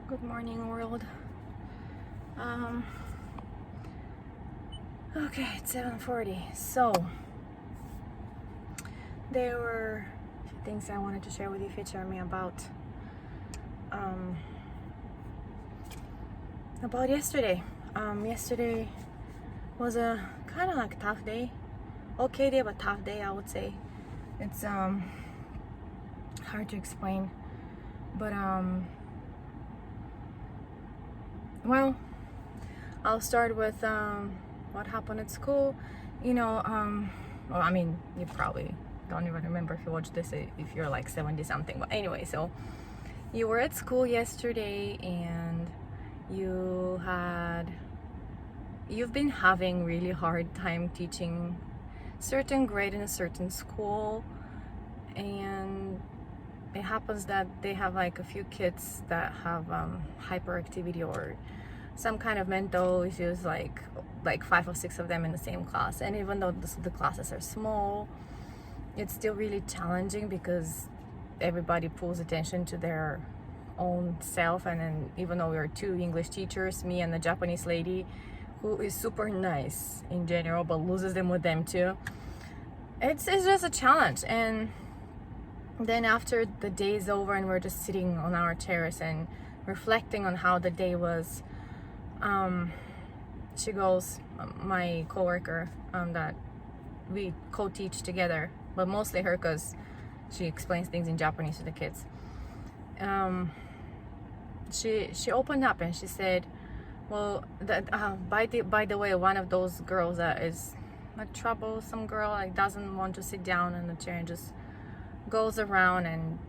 Good morning, world. Um, okay, it's 7:40. So there were a few things I wanted to share with you, feature me um, about yesterday. Yesterday was a kind of like tough day. Okay day, but tough day, I would say. It's hard to explain, but well, I'll start with what happened at school. Well, I mean, you probably don't even remember if you watched this if you're like 70 something. But anyway, so you were at school yesterday and you've been having really hard time teaching certain grade in a certain school, and it happens that they have like a few kids that have hyperactivity or some kind of mental issues, like 5 or 6 of them in the same class. And even though the classes are small, it's still really challenging because everybody pulls attention to their own self. And then even though we are 2 English teachers, me and the Japanese lady who is super nice in general but loses them with them too, it's just a challenge. And then after the day is over and we're just sitting on our chairs and reflecting on how the day was, she goes, my coworker, that we co-teach together, but mostly her because she explains things in Japanese to the kids. She opened up and she said, well, by the way, one of those girls that is a troublesome girl, like doesn't want to sit down in the chair and just goes around and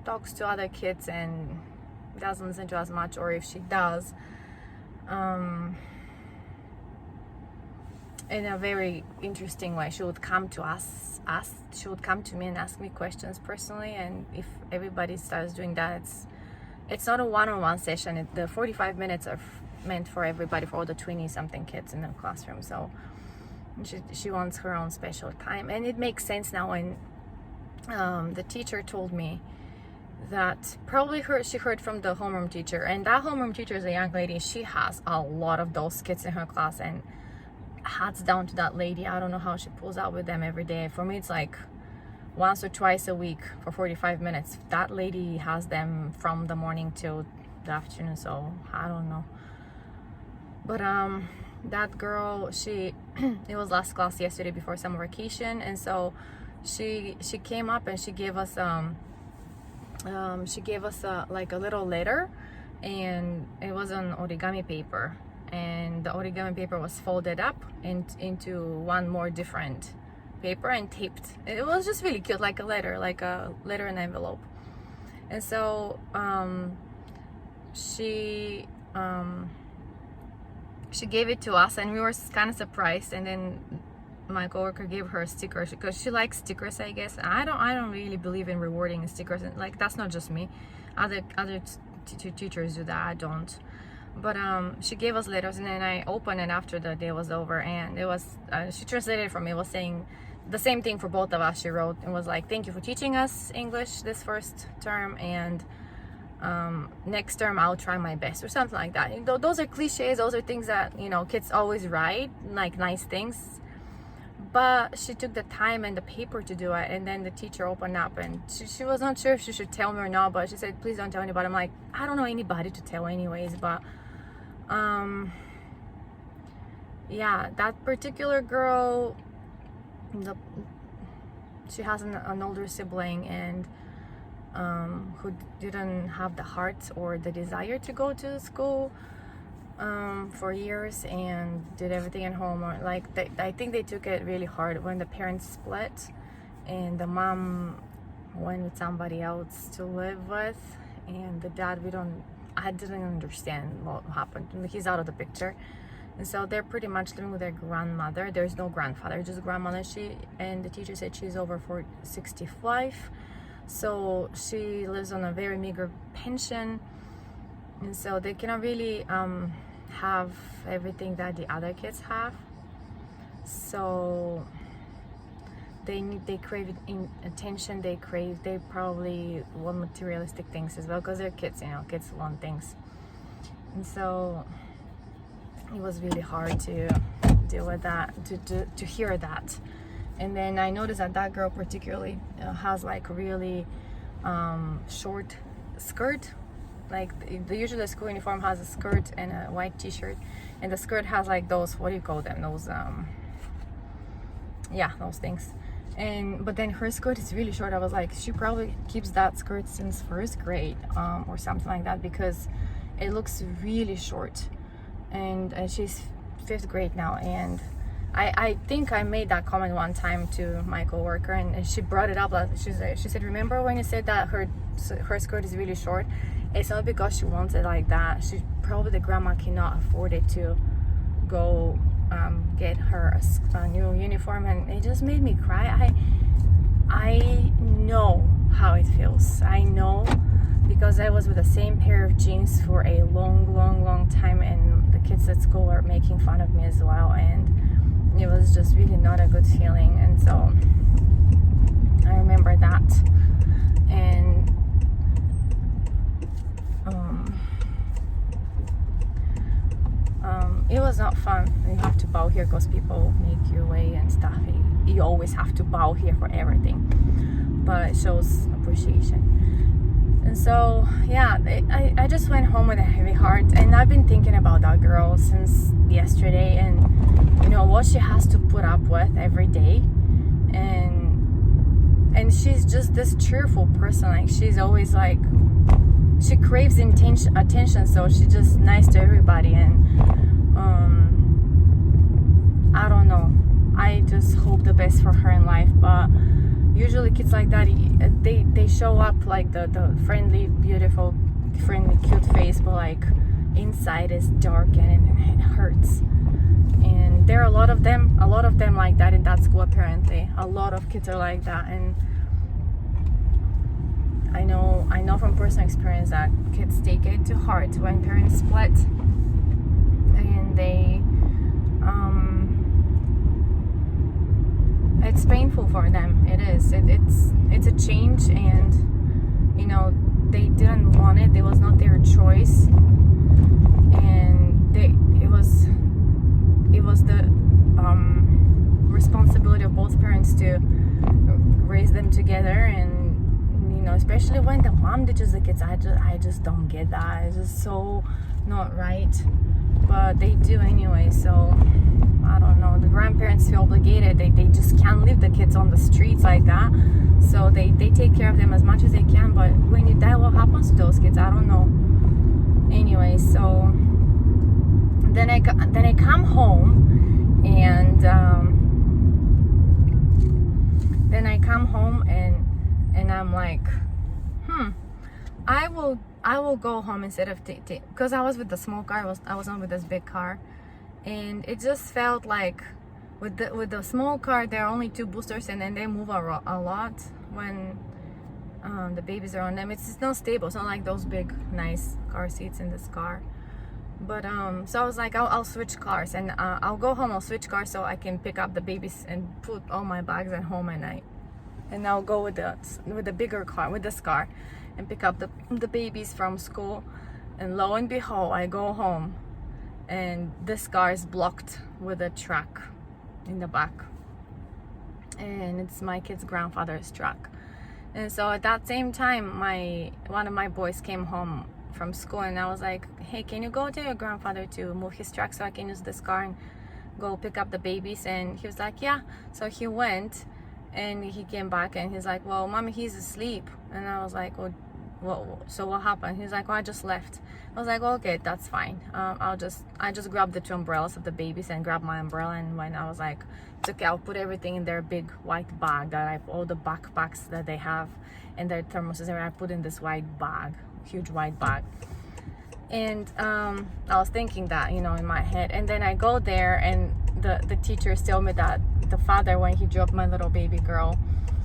talks to other kids and doesn't listen to us much, or if she does, in a very interesting way, she would come to she would come to me and ask me questions personally. And if everybody starts doing that, it's not a one-on-one session. The 45 minutes are meant for everybody, for all the 20 something kids in the classroom. So she wants her own special time, and it makes sense now. When the teacher told me that probably she heard from the homeroom teacher, and that homeroom teacher is a young lady. She has a lot of those kids in her class, and hats down to that lady. I don't know how she pulls out with them every day. For me, it's like once or twice a week for 45 minutes. That lady has them from the morning till the afternoon, so I don't know. But that girl, it was last class yesterday before summer vacation, and so she came up and she gave us like a little letter, and it was on origami paper, and the origami paper was folded up into one more different paper and taped. It was just really cute, like a letter in an envelope. And so she gave it to us, and we were kind of surprised. And then my coworker gave her a sticker because she likes stickers, I guess. I don't really believe in rewarding stickers, and like that's not just me. Other teachers do that. I don't. But she gave us letters, and then I opened it after the day was over, and it was she translated it for me. It was saying the same thing for both of us. She wrote, it was like, thank you for teaching us English this first term, and next term I'll try my best, or something like that. Those are cliches. Those are things that kids always write, like nice things. But she took the time and the paper to do it, and then the teacher opened up, and she was not sure if she should tell me or not, but she said, please don't tell anybody. I'm like, I don't know anybody to tell anyways. But yeah, that particular girl, she has an older sibling, and who didn't have the heart or the desire to go to school for years, and did everything at home. Or like I think they took it really hard when the parents split and the mom went with somebody else to live with, and the dad, I didn't understand what happened. He's out of the picture, and so they're pretty much living with their grandmother. There's no grandfather, just grandmother. And the teacher said she's over 65, so she lives on a very meager pension, and so they cannot really have everything that the other kids have. So they crave attention, they probably want materialistic things as well, because they're kids, kids want things. And so it was really hard to deal with that, to hear that. And then I noticed that girl particularly has like really short skirt. Like usually the school uniform has a skirt and a white t-shirt, and the skirt has like those, what do you call them, those those things. But then her skirt is really short. I was like, she probably keeps that skirt since first grade or something like that, because it looks really short. And she's 5th grade now, and I think I made that comment one time to my coworker, and she brought it up. She said, remember when you said that her skirt is really short? It's not because she wants it like that. She probably, the grandma cannot afford it to go get her a new uniform. And it just made me cry. I know how it feels. I know, because I was with the same pair of jeans for a long time, and the kids at school were making fun of me as well, and it was just really not a good feeling. And so I remember that. And it was not fun. You have to bow here because people make you way and stuff. You always have to bow here for everything, but it shows appreciation. And so yeah, I just went home with a heavy heart, and I've been thinking about that girl since yesterday, and what she has to put up with every day. And she's just this cheerful person. Like, she's always like, she craves attention, so she's just nice to everybody. And I don't know, I just hope the best for her in life. But usually kids like that, they show up like the friendly, beautiful, friendly, cute face, but like inside is dark, and it hurts. And there are a lot of them like that in that school. Apparently a lot of kids are like that. And I know from personal experience that kids take it to heart when parents split, and it's painful for them. It is. It's a change, and they didn't want it. It was not their choice, and it was the responsibility of both parents to raise them together. And especially when the mom ditches the kids, I just don't get that. It's just so not right, but they do anyway. So I don't know, the grandparents feel obligated. They just can't leave the kids on the streets like that, so they take care of them as much as they can. But when you die, what happens to those kids? I don't know. Anyway, so then I come home, and and I'm like, I will go home instead of because I was with the small car. I was not with this big car, and it just felt like with the small car there are only 2 boosters, and then they move a lot when the babies are on them. It's not stable. It's not like those big nice car seats in this car. But so I was like, I'll switch cars, and I'll go home. I'll switch cars so I can pick up the babies and put all my bags at home, and I'll go with the bigger car, with this car, and pick up the babies from school. And lo and behold, I go home, and this car is blocked with a truck in the back, and it's my kid's grandfather's truck. And so at that same time, one of my boys came home from school, and I was like, hey, can you go to your grandfather to move his truck so I can use this car and go pick up the babies? And he was like, yeah. So he went, and he came back, and he's like, well, mommy, he's asleep. And I was like, well, so what happened? He's like, well, I just left. I was like, well, okay, that's fine. I just grabbed the 2 umbrellas of the babies and grabbed my umbrella, and when I was like, it's okay, I'll put everything in their big white bag that all the backpacks that they have and their thermoses, and I put in this white bag, huge white bag. And I was thinking that, in my head. And then I go there, and the teachers tell me that the father, when he dropped my little baby girl,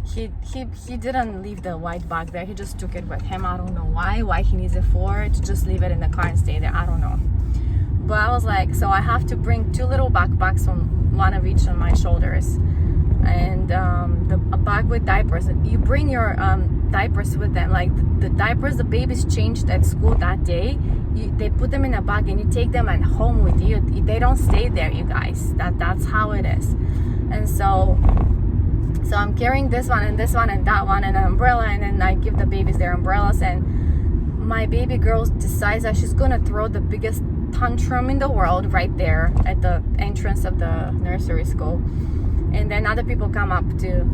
he didn't leave the white bag there. He just took it with him. I don't know why he needs it for, to just leave it in the car and stay there. I don't know. But I was like, so I have to bring 2 little backpacks, one of each on my shoulders. and a bag with diapers. You bring your diapers with them, like the diapers the babies changed at school that day. They put them in a bag and you take them at home with you. They don't stay there, you guys. That's how it is. And so I'm carrying this one and that one and an umbrella, and then I give the babies their umbrellas, and my baby girl decides that she's gonna throw the biggest tantrum in the world right there at the entrance of the nursery school. And then other people come up to,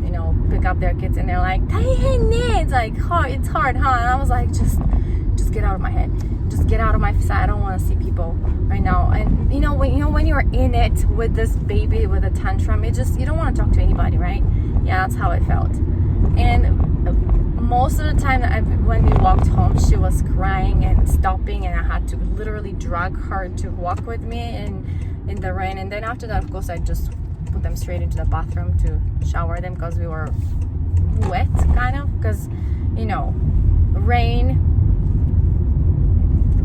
pick up their kids, and they're like, it's like hard, it's hard, huh? And I was like, just get out of my head. Just get out of my sight. I don't want to see people right now. And when you're in it with this baby with a tantrum, you don't want to talk to anybody, right? Yeah, that's how I felt. And most of the time when we walked home, she was crying and stopping, and I had to literally drag her to walk with me in the rain. And then after that, of course, I just put them straight into the bathroom to shower them, because we were wet, kind of, because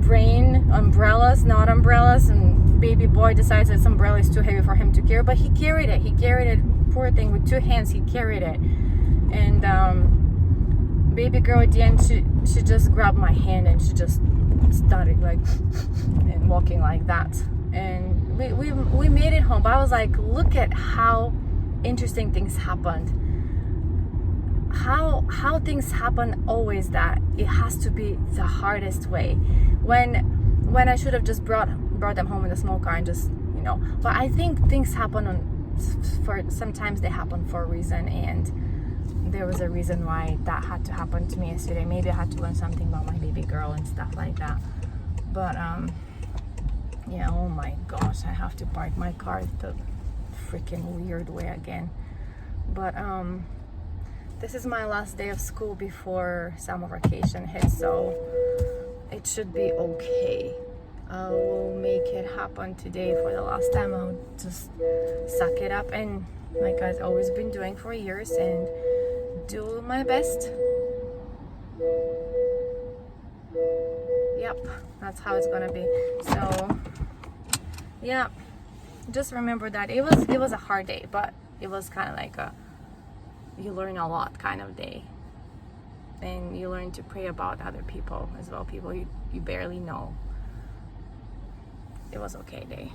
rain, umbrellas, not umbrellas, and baby boy decides this umbrella is too heavy for him to carry, but he carried it, poor thing, with 2 hands. He carried it. And baby girl at the end, she just grabbed my hand and she just started like and walking like that. And we made it home. But I was like, look at how interesting things happened. How things happen always, that it has to be the hardest way, when I should have just brought them home in the small car and just but I think things happen sometimes they happen for a reason, and there was a reason why that had to happen to me yesterday. Maybe I had to learn something about my baby girl and stuff like that. But yeah, oh my gosh, I have to park my car the freaking weird way again. But this is my last day of school before summer vacation hits, so it should be okay. I will make it happen today for the last time. I'll just suck it up and, like I've always been doing for years, and do my best. Yep, that's how it's gonna be. So yeah, just remember that it was a hard day, but it was kind of like you learn a lot kind of day, and you learn to pray about other people as well, people you barely know. It was okay day.